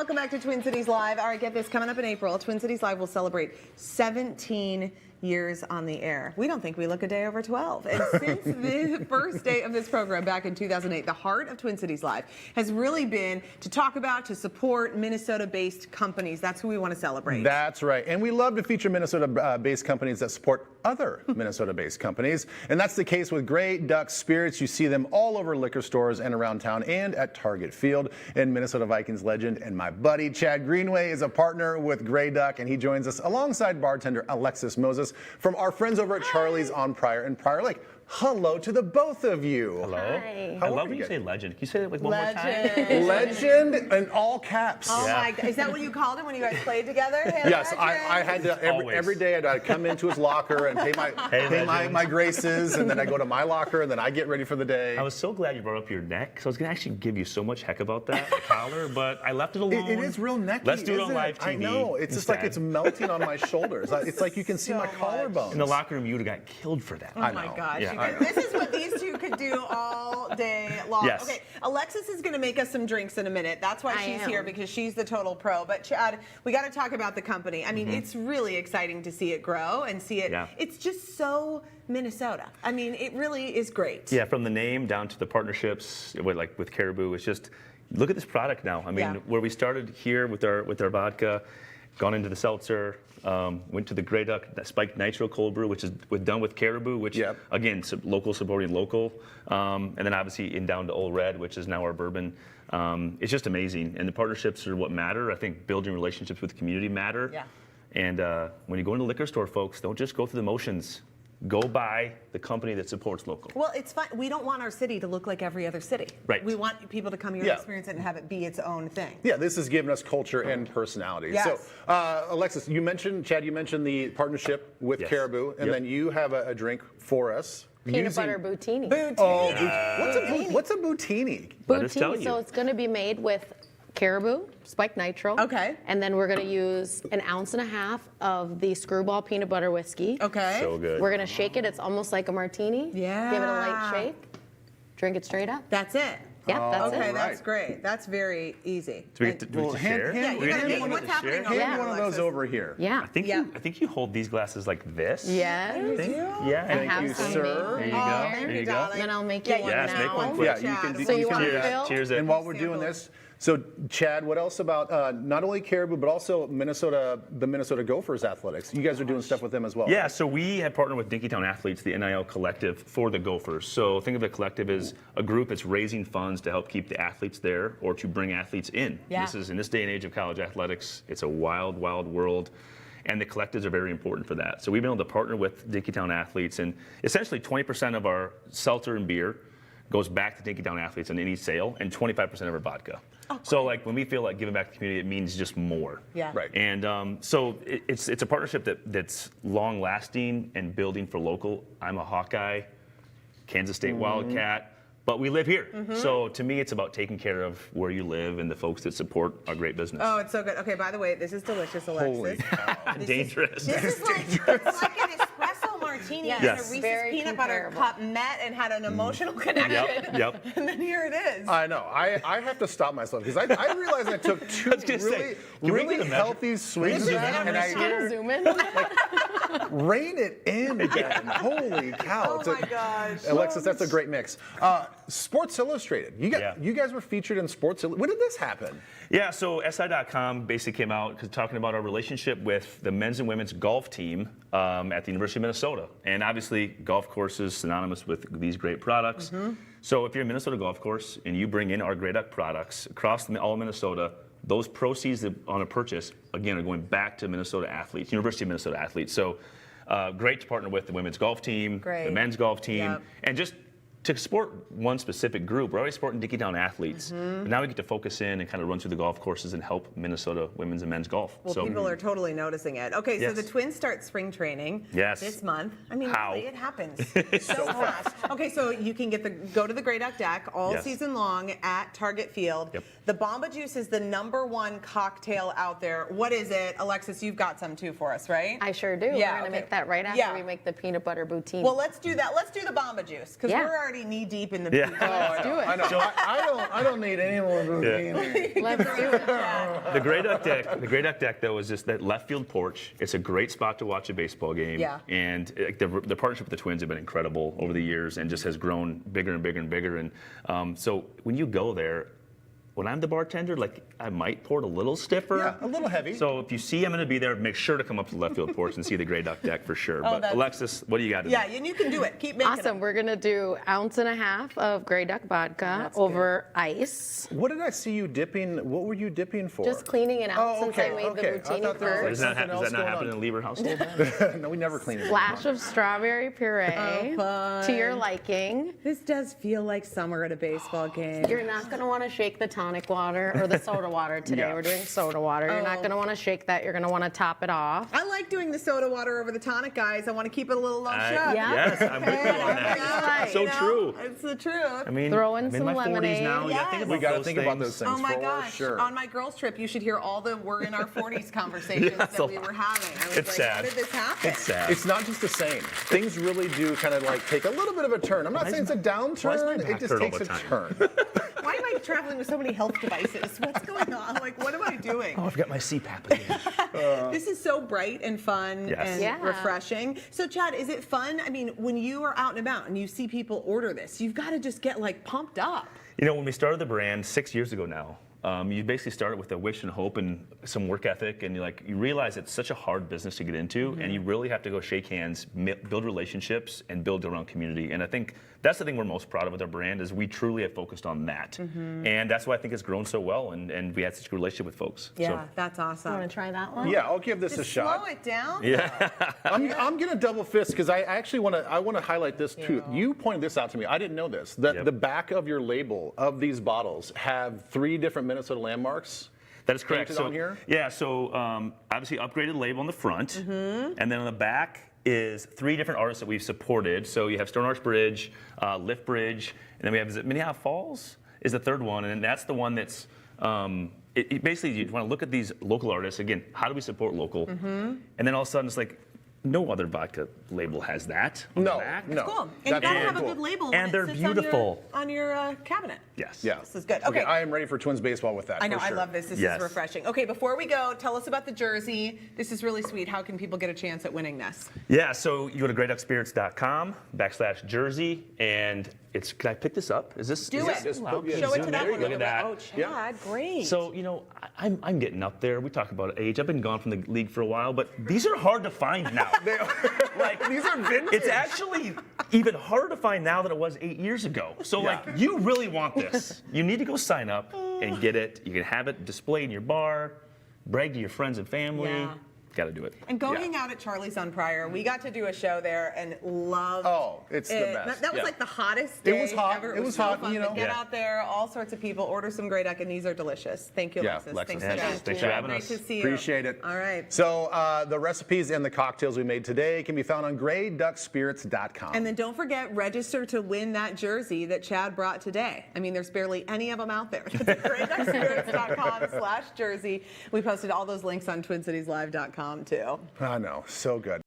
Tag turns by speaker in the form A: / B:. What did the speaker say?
A: welcome back to Twin Cities Live. All right, get this, coming up in April, Twin Cities Live will celebrate 17 years on the air. We don't think we look a day over 12. And since the first day of this program back in 2008, the heart of Twin Cities Live has really been to talk about, to support Minnesota-based companies. That's who we want to celebrate.
B: That's right. And we love to feature Minnesota-based companies that support other Minnesota-based companies. And that's the case with Grey Duck Spirits. You see them all over liquor stores and around town and at Target Field. And Minnesota Vikings legend and my buddy Chad Greenway is a partner with Grey Duck, and he joins us alongside bartender Alexis Moses from our friends over at Charlie's on Pryor and Prior Lake. Hello to the both of you.
C: Hello.
D: Hi.
C: I love when you say legend. Can you say that like one more time?
B: Legend in all caps.
A: Oh my God. Is that what you called him when you guys played together? Hey,
B: yes,
A: Legend?
B: I had to every day I'd come into his locker and pay my graces, and then I go to my locker, and then I get ready for the day.
C: I was so glad you brought up your neck, because I was going to actually give you so much heck about that collar, but I left it alone.
B: It is real necky.
C: Let's do it on live TV.
B: I know. It's just like it's melting on my shoulders. It's like you can see my collarbones.
C: In the locker room, you would have got killed for that.
A: Oh my gosh.
C: Yeah.
A: This is what these two could do all day long.
C: Yes.
A: Okay, Alexis is going to make us some drinks in a minute. That's why she's here, because she's the total pro. But Chad, we got to talk about the company. I mean, it's really exciting to see it grow and see it. Yeah. It's just so Minnesota. I mean, it really is great.
C: Yeah, from the name down to the partnerships, like with Caribou, it's just, look at this product now. I mean, where we started here with our vodka, gone into the seltzer, went to the Grey Duck Spiked Nitro Cold Brew, which is done with Caribou, which again, local supporting local, and then obviously down to Old Red, which is now our bourbon. It's just amazing, and the partnerships are what matter. I think building relationships with the community matter. Yeah. And when you go into the liquor store, folks, don't just go through the motions. Go buy the company that supports local.
A: Well, it's fun. We don't want our city to look like every other city.
C: Right.
A: We want people to come here and experience it and have it be its own thing.
B: Yeah, this has given us culture and personality.
A: Yes.
B: So, Alexis, Chad, you mentioned the partnership with Caribou, and then you have a drink for us.
D: Peanut butter boutini.
B: What's a boutini?
D: Boutini. So it's going to be made with Caribou, spiked nitro.
A: Okay.
D: And then we're going to use 1.5 ounces of the Screwball peanut butter whiskey.
A: Okay.
C: So good.
D: We're going to shake it. It's almost like a martini.
A: Yeah.
D: Give it a light shake. Drink it straight up.
A: That's it.
D: Yeah, that's it.
A: Okay, that's great. That's very easy.
C: Do we get to share?
A: Yeah, you got to make what's happening over
B: Hand one of those over here.
D: Yeah.
C: I think you hold these glasses like this.
D: Yeah.
C: Yeah.
B: Thank you, sir.
C: There you go.
A: Thank you, darling.
D: Then I'll make you one
C: Yes,
D: now.
C: make one for
B: Yeah, you can do.
D: So you want to
C: cheers.
D: fill?
C: Cheers.
B: And while we're doing this, so Chad, what else about not only Caribou but also the Minnesota Gophers athletics? You guys are doing stuff with them as well.
C: Yeah, so we have partnered with Dinkytown Athletes, the NIL collective for the Gophers. So think of the collective as a group that's raising funds to help keep the athletes there or to bring athletes in.
A: Yeah.
C: This is in this day and age of college athletics. It's a wild, wild world. And the collectives are very important for that. So we've been able to partner with Dinkytown Athletes, and essentially 20% of our seltzer and beer goes back to Dinkytown Athletes in any sale, and 25% of our vodka. So like when we feel like giving back to the community, it means just more.
A: Yeah.
B: Right.
C: And so it's a partnership that's long lasting and building for local. I'm a Hawkeye, Kansas State Wildcat, but we live here. So to me, it's about taking care of where you live and the folks that support our great business.
A: Oh, it's so good. Okay, by the way, this is delicious, Alexis.
B: Holy cow.
C: Dangerous.
A: This is it's like an espresso martini
D: Yes.
A: and a
C: Yes.
A: Reese's
D: Very
A: peanut butter
D: comparable.
A: cup met and had an emotional connection.
C: Yep.
A: And then here it is.
B: I know. I have to stop myself because I realized I took two really healthy swings of that, and I
D: Zoom in.
B: rein it in again. Holy cow!
A: Oh my gosh.
B: Alexis, that's a great mix. Sports Illustrated. You guys were featured in Sports Illustrated. When did this happen?
C: Yeah, so SI.com basically came out talking about our relationship with the men's and women's golf team at the University of Minnesota. And obviously, golf courses synonymous with these great products. So if you're a Minnesota golf course and you bring in our Grey Duck products across all of Minnesota, those proceeds on a purchase, again, are going back to Minnesota athletes, University of Minnesota athletes. So great to partner with the women's golf team, the men's golf team, and just to support one specific group. We're already supporting Dinkytown Athletes, but now we get to focus in and kind of run through the golf courses and help Minnesota women's and men's golf.
A: Well,
C: so,
A: people are totally noticing it. Okay, so the Twins start spring training this month. I mean, really, it happens so fast. Okay, so you can go to the Grey Duck Deck all season long at Target Field. The Bomba Juice is the #1 cocktail out there. What is it? Alexis, you've got some too for us, right?
D: I sure do.
A: Yeah,
D: We're going to make that right after we make the peanut butter boutini.
A: Well, let's do that. Let's do the Bomba Juice because we're already already knee deep in the
C: Yeah.
A: beach.
D: Let's do it.
B: I know. I don't need any more of those games.
D: Let's do it.
C: The Gray Duck deck though is just that left field porch. It's a great spot to watch a baseball game.
A: Yeah.
C: And the partnership with the Twins have been incredible over the years, and just has grown bigger and bigger and bigger. And so when you go there, when I'm the bartender, like I might pour it a little stiffer.
B: Yeah, a little heavy.
C: So if you see I'm going to be there, make sure to come up to the left field porch and see the Gray Duck deck for sure. But
A: that's-
C: Alexis, what do you got?
A: Yeah, and you can do it. Keep making
D: Awesome.
A: it.
D: We're gonna do 1.5 ounces of Grey Duck vodka over ice.
B: What did I see you dipping? What were you dipping for?
D: Just cleaning it out
B: Oh,
D: since
B: okay,
D: I made
B: okay.
D: the
B: I
D: rotini
B: thought there was
D: first.
C: Does that,
B: something
C: does
B: else
C: that not
B: going
C: happen
B: on.
C: in the Lieber household?
B: No, we never clean it.
D: Splash of strawberry puree
A: fun.
D: to your liking.
A: This does feel like summer at a baseball game.
D: You're not gonna want to shake the tonic water or the soda water today.
C: Yeah.
D: We're doing soda water. You're not gonna want to shake that. You're gonna want to top it off.
A: I like doing the soda water over the tonic, guys. I want to keep it a little low sugar.
D: Yeah.
C: Yes, I'm with you on that.
A: Yeah,
C: So
A: you know,
C: true.
A: It's the truth.
C: I mean,
D: Throw in
C: I'm
D: some
C: my 40s
D: lemonade.
C: now. You gotta think
A: Yes.
C: about
B: We got to
C: those
B: think about
C: things.
B: those things
A: Oh my
B: for
A: gosh!
B: sure.
A: On my girls' trip, you should hear all the "we're in our 40s" conversations
C: Yeah, it's
A: that
C: a
A: we
C: lot.
A: were having. I was
C: It's
A: like,
C: sad.
A: how did this happen?
C: It's sad.
B: It's not just the same. Things really do kind of like take a little bit of a turn. I'm not saying it's a
C: why does my
B: downturn. It
C: back
B: just
C: hurt all
B: takes
C: the
B: a
C: time?
B: turn.
A: Why am I traveling with so many health devices? What's going on? Like, what am I doing?
C: Oh, I've got my CPAP again.
A: This is so bright and fun
C: Yes.
A: and
D: Yeah.
A: refreshing. So, Chad, is it fun? I mean, when you are out and about and you see people order this, you've got to just get like pumped up.
C: You know, when we started the brand 6 years ago now, you basically started with a wish and hope and some work ethic, and you realize it's such a hard business to get into, and you really have to go shake hands, build relationships, and build around community. And I think that's the thing we're most proud of with our brand is we truly have focused on that, and that's why I think it's grown so well, and we had such a good relationship with folks.
A: Yeah, that's awesome.
D: Want to try that one?
B: Yeah, I'll give this a
A: Just
B: shot.
A: slow it down.
C: Yeah.
B: I'm gonna double fist because I actually want to highlight this too. You pointed this out to me. I didn't know this. That
C: Yep.
B: the back of your label of these bottles have 3 different Minnesota landmarks.
C: That is correct.
B: Painted on here?
C: Yeah, so obviously upgraded label on the front, and then on the back is 3 different artists that we've supported. So you have Stone Arch Bridge, Lift Bridge, and then we have, is it Minnehaha Falls is the third one, and that's the one that's, basically you want to look at these local artists, again, how do we support local? And then all of a sudden it's like, no other vodka label has that on the
B: No,
C: back.
B: no.
A: Cool. And you
B: That's
A: gotta
B: really
A: have a
B: cool.
A: good label. when
C: And
A: it
C: they're
A: sits
C: beautiful.
A: on your cabinet.
C: Yes.
B: Yeah.
A: This is good. Okay.
B: I am ready for Twins baseball with that.
A: I know,
B: for
A: I
B: sure.
A: love this. This
C: Yes.
A: is refreshing. Okay, before we go, tell us about the jersey. This is really sweet. How can people get a chance at winning this?
C: Yeah, so you go to greyduckspirits.com/jersey, and it's, can I pick this up? Is this?
A: Do
C: is
A: it.
C: this allowed?
B: Yeah,
A: Show it to
C: Zoom
A: that
C: in?
A: one.
C: Look at that.
A: Oh, Chad,
B: Yeah.
A: great.
C: So, I'm getting up there. We talk about age. I've been gone from the league for a while, but these are hard to find now. Like,
B: These are vintage.
C: it's actually even harder to find now than it was 8 years ago. So,
B: Yeah.
C: you really want this. You need to go sign up and get it. You can have it displayed in your bar, brag to your friends and family.
A: Yeah.
C: Got to do it.
A: And go
B: Yeah.
A: hang out at Charlie's on Pryor. We got to do a show there and loved
B: Oh, it's the
A: it.
B: best.
A: That was
B: Yeah.
A: like the hottest
B: It
A: day
B: was hot.
A: ever.
B: It was
A: so
B: hot,
A: fun
B: you
A: to
B: know.
A: get
C: Yeah.
A: out there, all sorts of people, order some Grey Duck, and these are delicious. Thank you,
B: Yeah,
A: Alexis.
B: Alexis.
A: Thanks,
C: Yes,
A: Chad.
C: thanks for having
A: Great
C: us.
A: to see you.
B: Appreciate it.
A: All right.
B: So the recipes and the cocktails we made today can be found on greyduckspirits.com.
A: And then don't forget, register to win that jersey that Chad brought today. I mean, there's barely any of them out there. That's greyduckspirits.com/jersey. We posted all those links on twincitieslive.com too.
B: I know, so good.